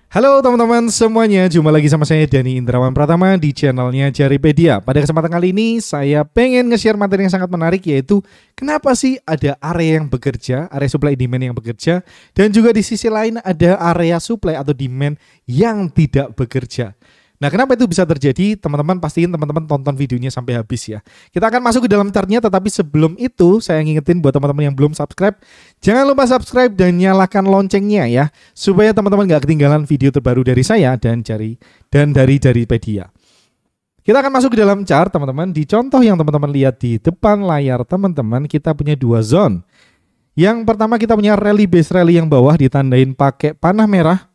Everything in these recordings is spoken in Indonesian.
Halo teman-teman semuanya, jumpa lagi sama saya Dani Indrawan Pratama di channelnya Jaripedia. Pada kesempatan kali ini saya pengen nge-share materi yang sangat menarik, yaitu kenapa sih ada area yang bekerja, area supply demand yang bekerja, dan juga di sisi lain ada area supply atau demand yang tidak bekerja. Nah, kenapa itu bisa terjadi? Teman-teman pastiin teman-teman tonton videonya sampai habis ya. Kita akan masuk ke dalam chartnya, tetapi sebelum itu saya ngingetin buat teman-teman yang belum subscribe, jangan lupa subscribe dan nyalakan loncengnya ya, supaya teman-teman gak ketinggalan video terbaru dari saya dan dari Jaripedia. Kita akan masuk ke dalam chart teman-teman. Di contoh yang teman-teman lihat di depan layar teman-teman, kita punya dua zone. Yang pertama kita punya rally base rally yang bawah ditandain pakai panah merah.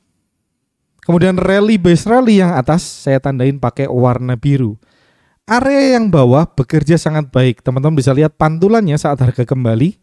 Kemudian rally base rally yang atas saya tandain pakai warna biru. Area yang bawah bekerja sangat baik. Teman-teman bisa lihat pantulannya saat harga kembali.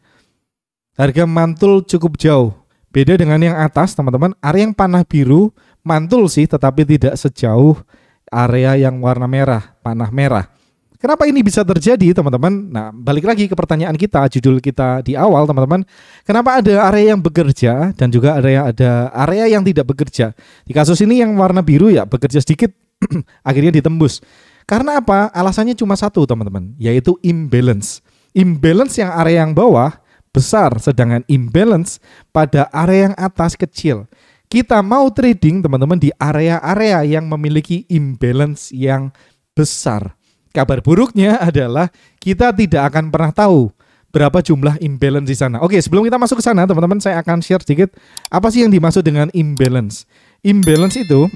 Harga mantul cukup jauh. Beda dengan yang atas teman-teman. Area yang panah biru mantul sih, tetapi tidak sejauh area yang warna merah, panah merah. Kenapa ini bisa terjadi teman-teman? Nah, balik lagi ke pertanyaan kita, judul kita di awal teman-teman. Kenapa ada area yang bekerja dan juga ada area yang tidak bekerja? Di kasus ini yang warna biru ya bekerja sedikit, akhirnya ditembus. Karena apa? Alasannya cuma satu teman-teman, yaitu imbalance. Imbalance yang area yang bawah besar, sedangkan imbalance pada area yang atas kecil. Kita mau trading teman-teman di area-area yang memiliki imbalance yang besar. Kabar buruknya adalah kita tidak akan pernah tahu berapa jumlah imbalance di sana. Oke, sebelum kita masuk ke sana, teman-teman, saya akan share sedikit apa sih yang dimaksud dengan imbalance. Imbalance itu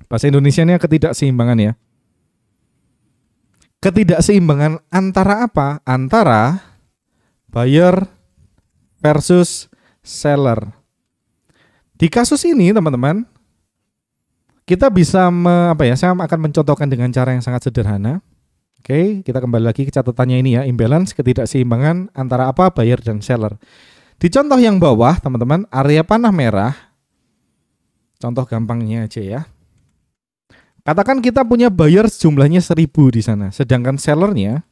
bahasa Indonesianya ketidakseimbangan ya. Ketidakseimbangan antara apa? Antara buyer versus seller. Di kasus ini, teman-teman, kita bisa saya akan mencontohkan dengan cara yang sangat sederhana. Oke, kita kembali lagi ke catatannya ini ya, imbalance, ketidakseimbangan antara apa? Buyer dan seller. Di contoh yang bawah, teman-teman, area panah merah. Contoh gampangnya aja ya. Katakan kita punya buyer jumlahnya 1000 di sana, sedangkan sellernya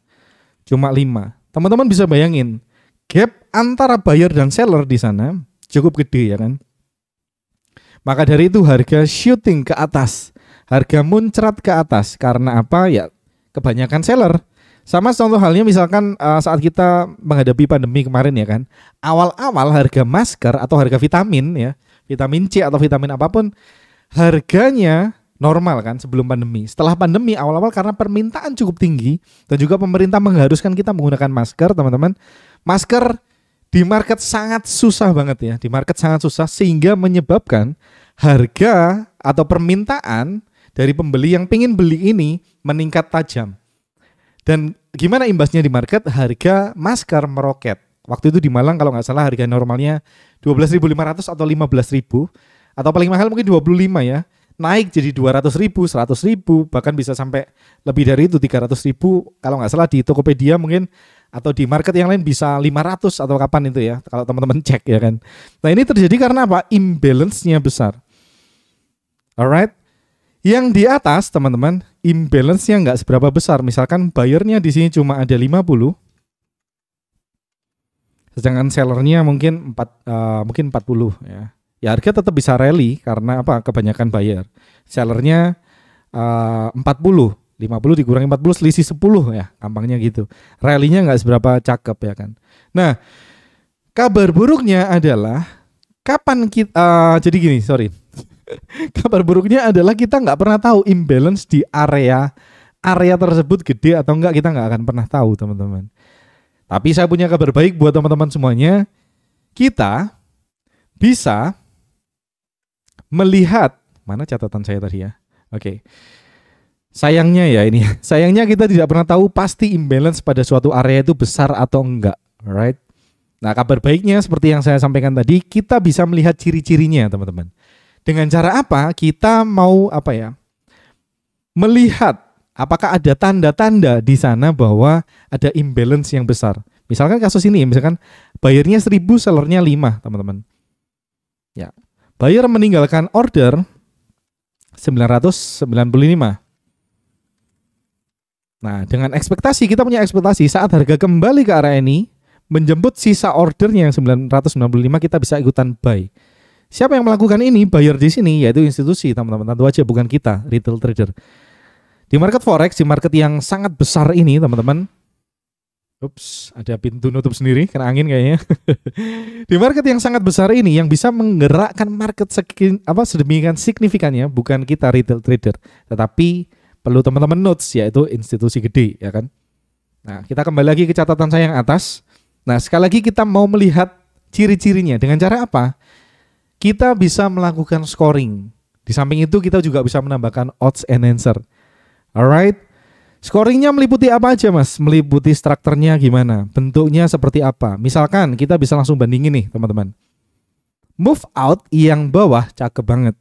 cuma 5. Teman-teman bisa bayangin, gap antara buyer dan seller di sana cukup gede ya kan? Maka dari itu harga shooting ke atas, harga muncrat ke atas. Karena apa? Ya kebanyakan seller. Sama contoh halnya misalkan saat kita menghadapi pandemi kemarin ya kan. Awal-awal harga masker atau harga vitamin ya, vitamin C atau vitamin apapun, harganya normal kan sebelum pandemi. Setelah pandemi awal-awal karena permintaan cukup tinggi dan juga pemerintah mengharuskan kita menggunakan masker, teman-teman. Masker di market sangat susah banget ya, di market sangat susah sehingga menyebabkan harga atau permintaan dari pembeli yang pengen beli ini meningkat tajam. Dan gimana imbasnya di market? Harga masker meroket. Waktu itu di Malang kalau nggak salah harga normalnya 12.500 atau 15.000 atau paling mahal mungkin 25 ya. Naik jadi 200.000, 100.000, bahkan bisa sampai lebih dari itu 300.000 kalau nggak salah di Tokopedia mungkin, atau di market yang lain bisa 500 atau kapan itu ya kalau teman-teman cek ya kan. Nah ini terjadi karena apa? Imbalance-nya besar. Alright. Yang di atas teman-teman imbalance-nya nggak seberapa besar. Misalkan buyernya di sini cuma ada 50, sedangkan sellernya mungkin 40 ya. Ya harga tetap bisa rally karena apa? Kebanyakan buyer. Sellernya 40, 50 dikurangi 40 selisih 10 ya, gampangnya gitu. Rally-nya nggak seberapa cakep ya kan. Nah, kabar buruknya adalah kapan kita jadi gini, sorry. Kabar buruknya adalah kita nggak pernah tahu imbalance di area tersebut gede atau enggak, kita nggak akan pernah tahu teman-teman. Tapi saya punya kabar baik buat teman-teman semuanya. Kita bisa melihat, mana catatan saya tadi ya? Oke. Sayangnya ya ini, sayangnya kita tidak pernah tahu pasti imbalance pada suatu area itu besar atau enggak, alright? Nah, kabar baiknya seperti yang saya sampaikan tadi, kita bisa melihat ciri-cirinya, teman-teman. Dengan cara apa? Kita mau melihat apakah ada tanda-tanda di sana bahwa ada imbalance yang besar. Misalkan kasus ini, misalkan buyernya 1000, sellernya 5, teman-teman. Ya. Buyer meninggalkan order 995. Nah, dengan ekspektasi, kita punya ekspektasi saat harga kembali ke area ini, menjemput sisa ordernya yang 995, kita bisa ikutan buy. Siapa yang melakukan ini? Buyer di sini yaitu institusi, teman-teman. Tentu aja bukan kita, retail trader. Di market forex, di market yang sangat besar ini, teman-teman. Ups, ada pintu nutup sendiri, kena angin kayaknya. Di market yang sangat besar ini, yang bisa menggerakkan market sedemikian signifikannya, bukan kita retail trader, tetapi perlu teman-teman notes, yaitu institusi gede, ya kan. Nah, kita kembali lagi ke catatan saya yang atas. Nah, sekali lagi kita mau melihat ciri-cirinya. Dengan cara apa? Kita bisa melakukan scoring. Di samping itu kita juga bisa menambahkan odds enhancer. Alright. Scoringnya meliputi apa aja, Mas? Meliputi strukturnya gimana? Bentuknya seperti apa? Misalkan kita bisa langsung bandingin nih, teman-teman. Move out yang bawah cakep banget.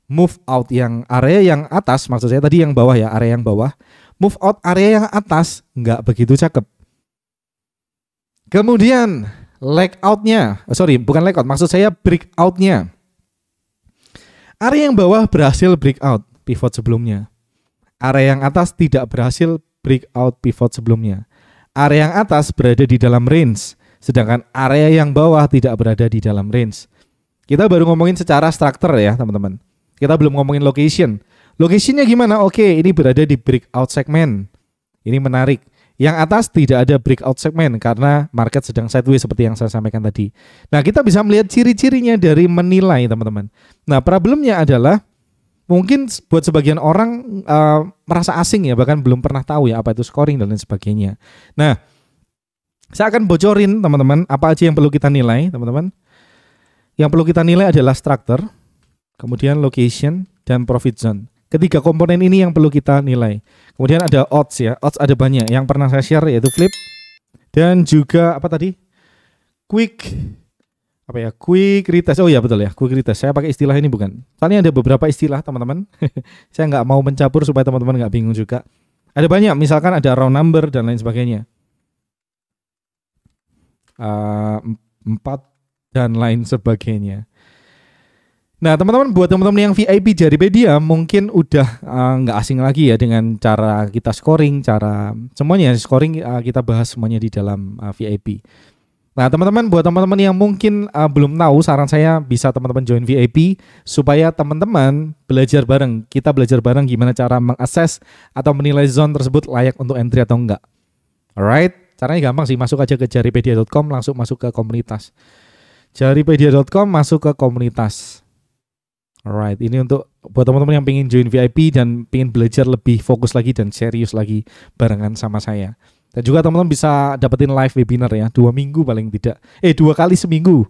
Move out yang area yang atas, maksud saya tadi yang bawah ya, area yang bawah. Move out area yang atas nggak begitu cakep. Kemudian leg out-nya, bukan leg out, maksud saya break out-nya. Area yang bawah berhasil break out pivot sebelumnya. Area yang atas tidak berhasil break out pivot sebelumnya. Area yang atas berada di dalam range, sedangkan area yang bawah tidak berada di dalam range. Kita baru ngomongin secara struktur ya, teman-teman. Kita belum ngomongin location. Locationnya gimana? Oke, ini berada di breakout segmen. Ini menarik. Yang atas tidak ada breakout segmen karena market sedang sideways seperti yang saya sampaikan tadi. Nah, kita bisa melihat ciri-cirinya dari menilai, teman-teman. Nah, problemnya adalah mungkin buat sebagian orang merasa asing ya, bahkan belum pernah tahu ya apa itu scoring dan lain sebagainya. Nah, saya akan bocorin, teman-teman, apa aja yang perlu kita nilai, teman-teman. Yang perlu kita nilai adalah structure, kemudian location, dan profit zone. Ketiga komponen ini yang perlu kita nilai. Kemudian ada odds ya. Odds ada banyak. Yang pernah saya share yaitu flip. Dan juga apa tadi? Quick retest. Oh ya betul ya, quick retest. Saya pakai istilah ini bukan. Soalnya ada beberapa istilah, teman-teman. Saya nggak mau mencampur supaya teman-teman nggak bingung juga. Ada banyak. Misalkan ada round number dan lain sebagainya. 4 dan lain sebagainya. Nah, teman-teman, buat teman-teman yang VIP Jaripedia mungkin udah nggak asing lagi ya dengan cara kita scoring, cara semuanya scoring kita bahas semuanya di dalam VIP. Nah, teman-teman, buat teman-teman yang mungkin belum tahu, saran saya bisa teman-teman join VIP supaya teman-teman belajar bareng. Kita belajar bareng gimana cara mengakses atau menilai zone tersebut layak untuk entry atau enggak. Alright, caranya gampang sih, masuk aja ke jaripedia.com, langsung masuk ke komunitas. Jaripedia.com, masuk ke komunitas. Alright, ini untuk buat teman-teman yang pengen join VIP dan pengen belajar lebih fokus lagi dan serius lagi barengan sama saya. Dan juga teman-teman bisa dapetin live webinar ya, 2 minggu paling tidak. 2 kali seminggu.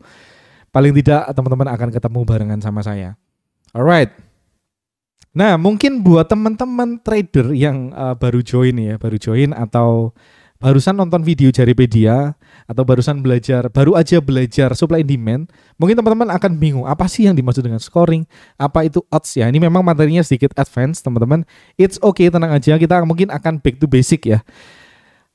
Paling tidak teman-teman akan ketemu barengan sama saya. Alright. Nah, mungkin buat teman-teman trader yang baru join atau barusan nonton video Jaripedia atau baru aja belajar supply and demand, mungkin teman-teman akan bingung apa sih yang dimaksud dengan scoring, apa itu odds ya. Ini memang materinya sedikit advance, teman-teman. It's okay, tenang aja, kita mungkin akan back to basic ya.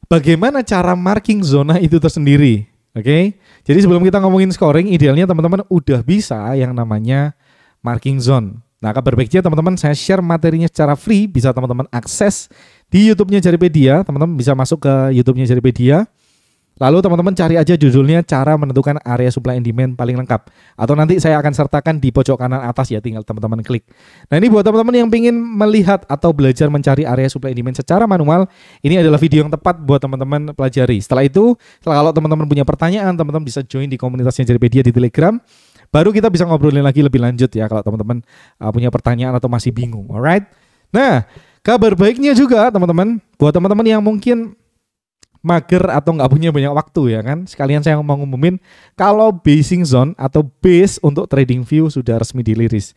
Bagaimana cara marking zona itu tersendiri, oke? Jadi sebelum kita ngomongin scoring, idealnya teman-teman udah bisa yang namanya marking zone. Nah, kabar baiknya teman-teman, saya share materinya secara free, bisa teman-teman akses di YouTube-nya Jaripedia. Teman-teman bisa masuk ke YouTube-nya Jaripedia. Lalu teman-teman cari aja judulnya cara menentukan area supply and demand paling lengkap. Atau nanti saya akan sertakan di pojok kanan atas ya, tinggal teman-teman klik. Nah, ini buat teman-teman yang ingin melihat atau belajar mencari area supply and demand secara manual, ini adalah video yang tepat buat teman-teman pelajari. Setelah itu, kalau teman-teman punya pertanyaan, teman-teman bisa join di komunitasnya Jaripedia di Telegram. Baru kita bisa ngobrolin lagi lebih lanjut ya kalau teman-teman punya pertanyaan atau masih bingung. Alright. Nah, kabar baiknya juga teman-teman, buat teman-teman yang mungkin mager atau nggak punya banyak waktu ya kan, sekalian saya mau ngumumin kalau basing zone atau base untuk trading view sudah resmi dirilis.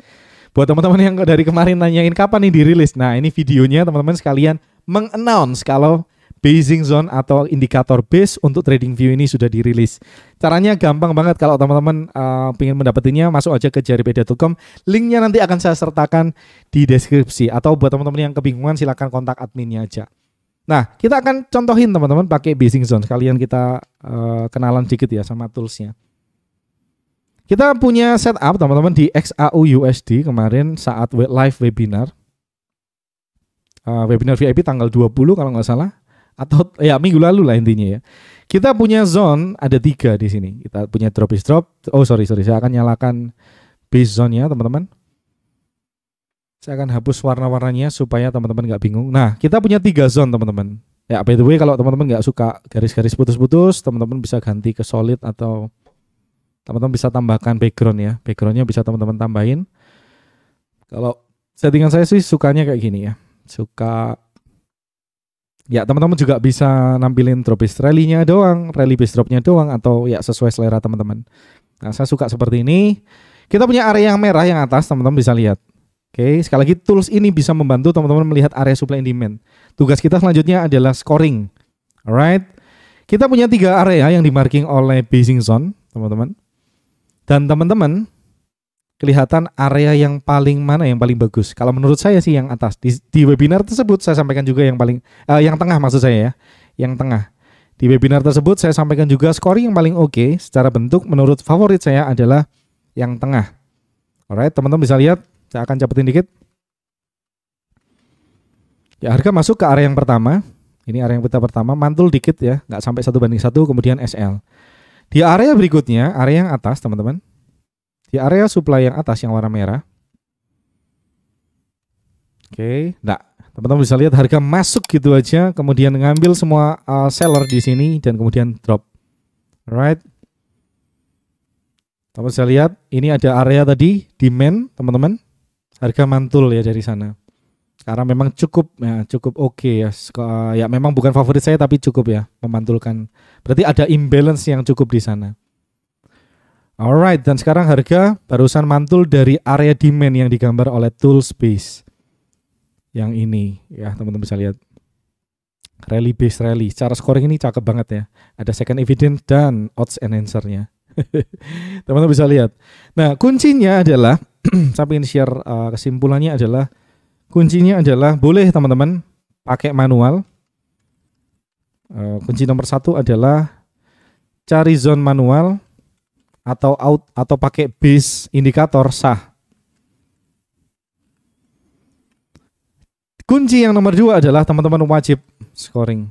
Buat teman-teman yang dari kemarin nanyain kapan nih dirilis, nah ini videonya teman-teman sekalian meng-announce kalau basing zone atau indikator base untuk trading view ini sudah dirilis. Caranya gampang banget, kalau teman-teman ingin mendapatinya masuk aja ke jaripedia.com. Linknya nanti akan saya sertakan di deskripsi, atau buat teman-teman yang kebingungan silakan kontak adminnya aja. Nah, kita akan contohin teman-teman pakai basing zone. Sekalian kita kenalan dikit ya sama toolsnya. Kita punya setup teman-teman di XAUUSD kemarin saat live webinar. Webinar VIP tanggal 20 kalau nggak salah. Atau ya minggu lalu lah intinya ya. Kita punya zone ada 3 di sini. Kita punya drop is drop. Oh sorry, saya akan nyalakan base zone-nya teman-teman. Saya akan hapus warna-warnanya supaya teman-teman nggak bingung. Nah, kita punya 3 zone teman-teman. Ya, by the way, kalau teman-teman nggak suka garis-garis putus-putus, teman-teman bisa ganti ke solid atau teman-teman bisa tambahkan background ya. Backgroundnya bisa teman-teman tambahin. Kalau settingan saya sih sukanya kayak gini ya. Suka. Ya, teman-teman juga bisa nampilin drop base rally-nya doang, rally base drop-nya doang, atau ya sesuai selera teman-teman. Nah, saya suka seperti ini. Kita punya area yang merah yang atas, teman-teman bisa lihat. Oke, sekali lagi tools ini bisa membantu teman-teman melihat area supply and demand. Tugas kita selanjutnya adalah scoring. Alright. Kita punya 3 area yang dimarking oleh basing zone, teman-teman. Dan teman-teman kelihatan area yang paling mana yang paling bagus. Kalau menurut saya sih yang atas. Di webinar tersebut saya sampaikan juga yang paling yang tengah maksud saya ya. Yang tengah. Di webinar tersebut saya sampaikan juga scoring yang paling oke secara bentuk menurut favorit saya adalah yang tengah. Alright, teman-teman bisa lihat. Saya akan capetin dikit. Ya, harga masuk ke area yang pertama. Ini area yang kita pertama, mantul dikit ya, nggak sampai 1:1, kemudian SL. Di area berikutnya, area yang atas teman-teman. Di area supply yang atas yang warna merah. Oke, nah teman-teman bisa lihat harga masuk gitu aja, kemudian ngambil semua seller di sini dan kemudian drop. Alright. Teman-teman bisa lihat, ini ada area tadi demand teman-teman. Harga mantul ya dari sana. Karena memang cukup oke ya. Ya memang bukan favorit saya tapi cukup ya memantulkan. Berarti ada imbalance yang cukup di sana. Alright, dan sekarang harga barusan mantul dari area demand yang digambar oleh tool space. Yang ini ya teman-teman bisa lihat. Rally base rally. Cara scoring ini cakep banget ya. Ada second evidence dan odds enhancer-nya. Teman-teman bisa lihat. Nah, kuncinya adalah saya ingin share kesimpulannya adalah kuncinya adalah boleh teman-teman pakai manual. Kunci nomor 1 adalah cari zone manual atau pakai base indikator sah. Kunci yang nomor 2 adalah teman-teman wajib scoring.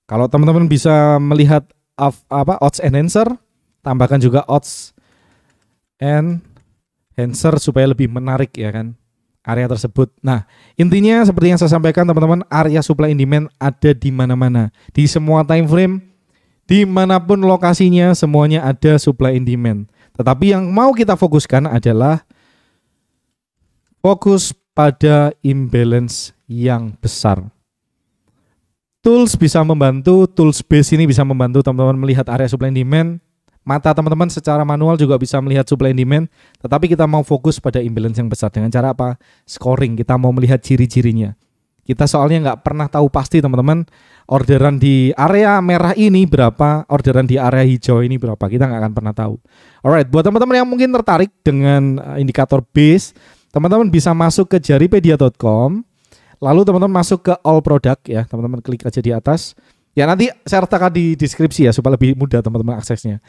Kalau teman-teman bisa melihat odds enhancer, tambahkan juga odds enhancer supaya lebih menarik ya kan area tersebut. Nah, intinya seperti yang saya sampaikan teman-teman, area supply and demand ada di mana-mana, di semua time frame, dimanapun lokasinya semuanya ada supply and demand. Tetapi yang mau kita fokuskan adalah fokus pada imbalance yang besar. Tools bisa membantu, tools base ini bisa membantu teman-teman melihat area supply and demand. Mata teman-teman secara manual juga bisa melihat supply and demand, tetapi kita mau fokus pada imbalance yang besar dengan cara apa? Scoring. Kita mau melihat ciri-cirinya. Kita soalnya nggak pernah tahu pasti teman-teman orderan di area merah ini berapa, orderan di area hijau ini berapa. Kita nggak akan pernah tahu. Alright, buat teman-teman yang mungkin tertarik dengan indikator base, teman-teman bisa masuk ke jaripedia.com, lalu teman-teman masuk ke all product ya, teman-teman klik aja di atas. Ya nanti saya sertakan di deskripsi ya supaya lebih mudah teman-teman aksesnya.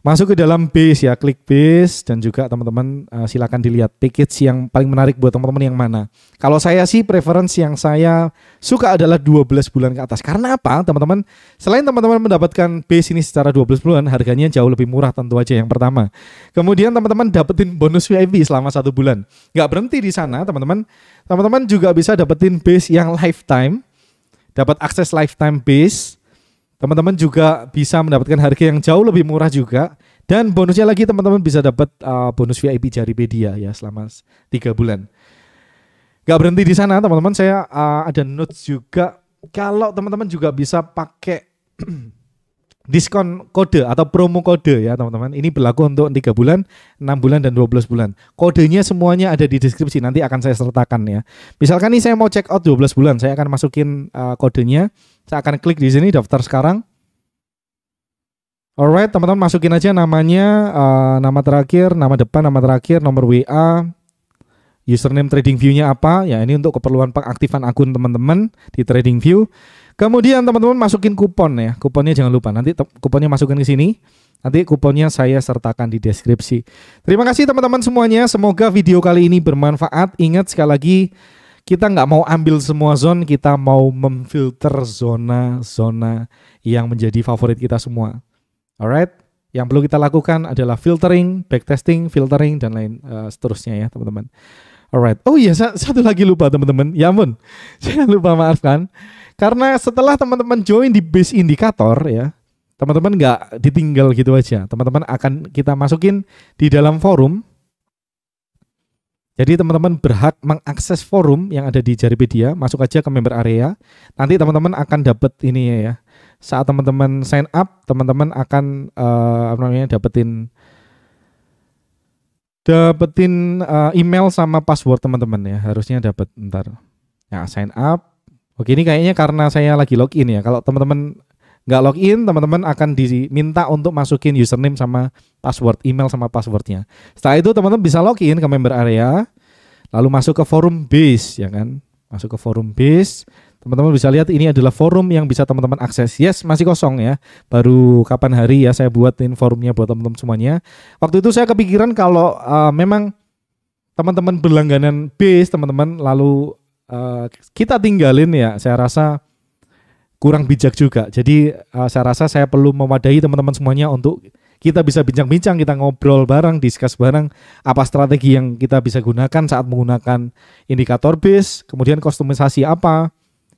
Masuk ke dalam base ya, klik base dan juga teman-teman silakan dilihat package yang paling menarik buat teman-teman yang mana. Kalau saya sih preference yang saya suka adalah 12 bulan ke atas. Karena apa teman-teman? Selain teman-teman mendapatkan base ini secara 12 bulan, harganya jauh lebih murah tentu aja yang pertama. Kemudian teman-teman dapetin bonus VIP selama 1 bulan. Nggak berhenti di sana teman-teman. Teman-teman juga bisa dapetin base yang lifetime. Dapat akses lifetime base. Teman-teman juga bisa mendapatkan harga yang jauh lebih murah juga. Dan bonusnya lagi teman-teman bisa dapat bonus VIP Jaripedia ya selama 3 bulan. Gak berhenti di sana teman-teman, saya ada notes juga. Kalau teman-teman juga bisa pakai diskon kode atau promo kode ya teman-teman. Ini berlaku untuk 3 bulan, 6 bulan, dan 12 bulan. Kodenya semuanya ada di deskripsi, nanti akan saya sertakan ya. Misalkan nih saya mau check out 12 bulan, saya akan masukin kodenya. Saya akan klik di sini daftar sekarang. Alright, teman-teman masukin aja namanya, nama terakhir, nama depan, nama terakhir, nomor WA, username TradingView-nya apa. Ya ini untuk keperluan pengaktifan akun teman-teman di TradingView. Kemudian teman-teman masukin kupon ya. Kuponnya jangan lupa. Nanti kuponnya masukin ke sini. Nanti kuponnya saya sertakan di deskripsi. Terima kasih teman-teman semuanya. Semoga video kali ini bermanfaat. Ingat sekali lagi, kita nggak mau ambil semua zone. Kita mau memfilter zona-zona yang menjadi favorit kita semua. Alright. Yang perlu kita lakukan adalah filtering, backtesting, filtering, dan lain seterusnya ya teman-teman. Alright. Oh iya, satu lagi lupa teman-teman. Ya ampun, saya lupa, maafkan. Karena setelah teman-teman join di base indikator ya, teman-teman nggak ditinggal gitu aja. Teman-teman akan kita masukin di dalam forum. Jadi teman-teman berhak mengakses forum yang ada di Jaripedia. Masuk aja ke member area. Nanti teman-teman akan dapat ini ya. Saat teman-teman sign up, teman-teman akan dapetin email sama password teman-teman ya. Harusnya dapat ntar. Ya, sign up. Oke, ini kayaknya karena saya lagi login ya. Kalau teman-teman nggak login, teman-teman akan diminta untuk masukin username sama password, email sama passwordnya. Setelah itu teman-teman bisa login ke member area, lalu masuk ke forum base ya kan. Masuk ke forum base. Teman-teman bisa lihat ini adalah forum yang bisa teman-teman akses. Yes, masih kosong ya. Baru kapan hari ya saya buatin forumnya buat teman-teman semuanya. Waktu itu saya kepikiran kalau memang teman-teman berlangganan base, teman-teman lalu kita tinggalin ya, saya rasa kurang bijak juga. Jadi saya rasa saya perlu mewadahi teman-teman semuanya untuk kita bisa bincang-bincang, kita ngobrol bareng, discuss bareng apa strategi yang kita bisa gunakan saat menggunakan indikator base, kemudian kustomisasi apa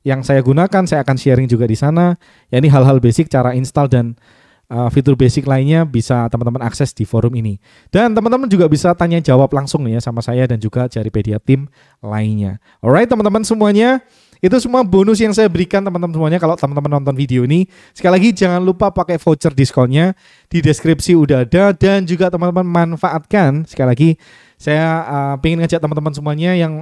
yang saya gunakan, saya akan sharing juga di sana. Ya, ini hal-hal basic cara install dan fitur basic lainnya bisa teman-teman akses di forum ini. Dan teman-teman juga bisa tanya jawab langsung ya sama saya dan juga Jaripedia tim lainnya. Alright teman-teman semuanya, itu semua bonus yang saya berikan teman-teman semuanya kalau teman-teman nonton video ini. Sekali lagi jangan lupa pakai voucher diskonnya, di deskripsi udah ada, dan juga teman-teman manfaatkan. Sekali lagi saya pengen ngajak teman-teman semuanya yang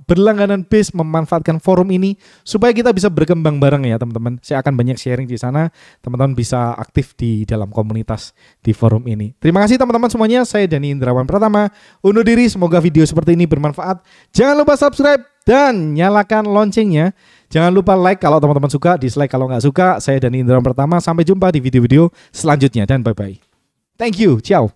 berlangganan base memanfaatkan forum ini supaya kita bisa berkembang bareng ya teman-teman. Saya akan banyak sharing di sana, teman-teman bisa aktif di dalam komunitas di forum ini. Terima kasih teman-teman semuanya, saya Dani Indrawan Pratama undur diri, semoga video seperti ini bermanfaat. Jangan lupa subscribe dan nyalakan loncengnya. Jangan lupa like kalau teman-teman suka, dislike kalau nggak suka. Saya Dani Indrawan Pratama, sampai jumpa di video-video selanjutnya dan bye-bye. Thank you, ciao.